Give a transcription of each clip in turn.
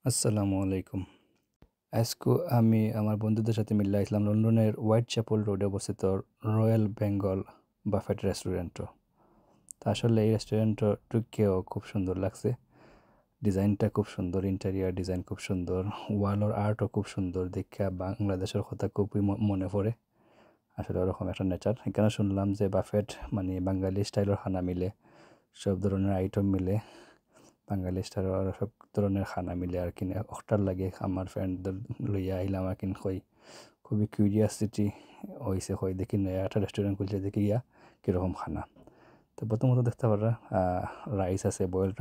আসসালামু আলাইকুম। আজকে আমি আমার বন্ধুদের সাথে মিলে আইছিলাম লন্ডনের হোয়াইট চ্যাপেল রোডে অবস্থিত রয়্যাল বেঙ্গল বাফেট রেস্টুরেন্টও। তো আসলে এই রেস্টুরেন্টও ঢুকেও খুব সুন্দর লাগছে। ডিজাইনটা খুব সুন্দর, ইন্টেরিয়ার ডিজাইন খুব সুন্দর, ওয়ালের আর্টও খুব সুন্দর। দেখে বাংলাদেশের কথা খুবই মনে পড়ে। আসলে ওরকম একটা নেচার। এখানে শুনলাম যে বাফেট মানে বাঙালি স্টাইলের খানা মিলে, সব ধরনের আইটেম মিলে। বাঙালি স্টাইলের আর সব ধরনের খানা মিলে আর কি অখটার লাগে আমার ফ্রেন্ডদের লইয়া আইলাম আর কি কই খুবই কিউরিয়াসিটি হয়েছে কই দেখি নয়া একটা রেস্টুরেন্ট খুলছে দেখি গিয়া কীরকম খানা। তো প্রথমত দেখতে পারা রাইস আছে, বয়েল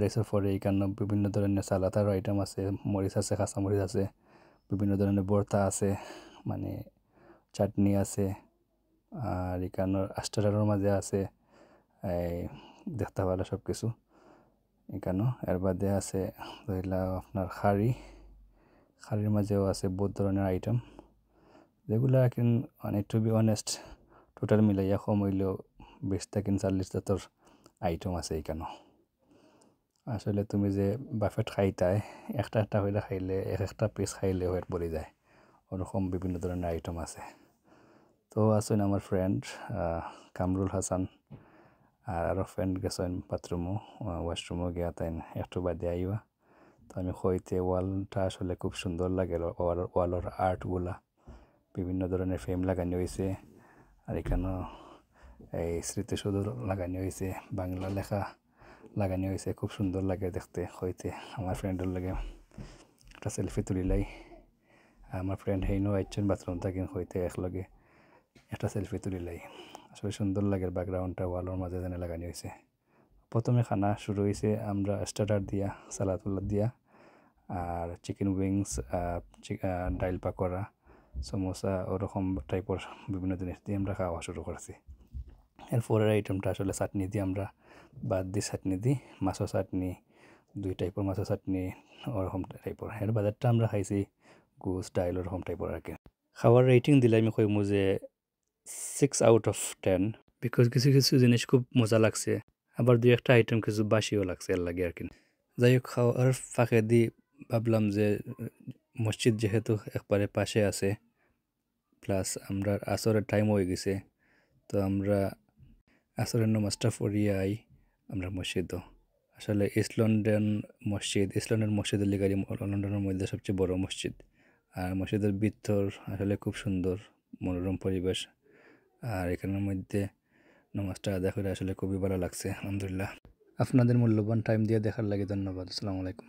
রাইসের পরে এখানে বিভিন্ন ধরনের সালাতার আইটেম আছে, মরিচ আছে, কাঁচামরিচ আছে, বিভিন্ন ধরনের ভর্তা আছে, মানে চাটনি আছে। আর এখানোর আস্টারের মাঝে আছে এই দেখতে পারা সব কিছু এখানেও। এর বাদে আছে ধরিলা আপনার খাড়ির মাঝেও আছে বহুত ধরনের আইটেম, যেগুলো এখন মানে টু বি অনেস্ট টোটাল মিলাইয়া কম হইলেও 20 থেকে 40টা তোর আইটেম আছে এখানেও। আসলে তুমি যে বাফেট খাইতাই একটা একটা হইলে খাইলে এক একটা পিস খাইলে হয়ে পড়ে যায়, ওরকম বিভিন্ন ধরনের আইটেম আছে। তো আছেন আমার ফ্রেন্ড কামরুল হাসান, আর আরও ফ্রেন্ড গেছেন বাথরুমও ওয়াশরুমও গিয়া তাই একটু বাদে আইবা। তো আমি কইতে ওয়ালটা আসলে খুব সুন্দর লাগে, ওয়ালের আর্টগুলা বিভিন্ন ধরনের ফ্রেম লাগানো হয়েছে। আর এখানেও এই স্মৃতিসৌধ লাগানো হয়েছে, বাংলা লেখা লাগানো হয়েছে, খুব সুন্দর লাগে দেখতে। হইতে আমার ফ্রেন্ডের লাগে একটা সেলফি তুলিলাই। আমার ফ্রেন্ড হেইনও আইছেন বাথরুম থাকি হইতে একলগে একটা সেলফি তুলিলাই। আসলে সুন্দর লাগে ব্যাকগ্রাউন্ডটা ওয়ালের মাঝে যেন লাগানো হয়েছে। প্রথমে খানা শুরু হয়েছে আমরা স্টার্টার দিয়া, সালাদ দিয়া, আর চিকেন উইংস, ডাইল পাকোড়া, সমোসা ওরকম টাইপের বিভিন্ন জিনিস দিয়ে আমরা খাওয়া শুরু করছি। এরপরের আইটেমটা আসলে চাটনি দিয়ে আমরা বাদ দিই, চাটনি দিই মাছের চাটনি, 2 টাইপের মাছের চাটনি ওরকম টাইপের। এর বাজারটা আমরা খাইছি গোস ডাইল ওরকম টাইপের আর কি। খাওয়ার রেটিং দিলে আমি কইমু যে 6 out of 10, বিকজ কিছু কিছু জিনিস খুব মজা লাগছে, আবার 2 একটা আইটেম কিছু বাসিও লাগছে এর লাগে আর কি। যাই হোক, খাওয়ার ফাঁকে দি ভাবলাম যে মসজিদ যেহেতু একবারে পাশে আছে, প্লাস আমরা আসরের টাইম হয়ে গেছে, তো আমরা আসরের নামাজটা পড়িয়ে আই আমরা মসজিদও। আসলে ইস্ট লন্ডনের মসজিদের লিগে লন্ডনের মধ্যে সবচেয়ে বড় মসজিদ। আর মসজিদের ভিতর আসলে খুব সুন্দর মনোরম পরিবেশ। আর এখানের মধ্যে নামাজটা আদায় করে আসলে খুবই ভালো লাগছে, আলহামদুলিল্লাহ। আপনাদের মূল্যবান টাইম দিয়ে দেখার লাগে ধন্যবাদ। আসসালামু আলাইকুম।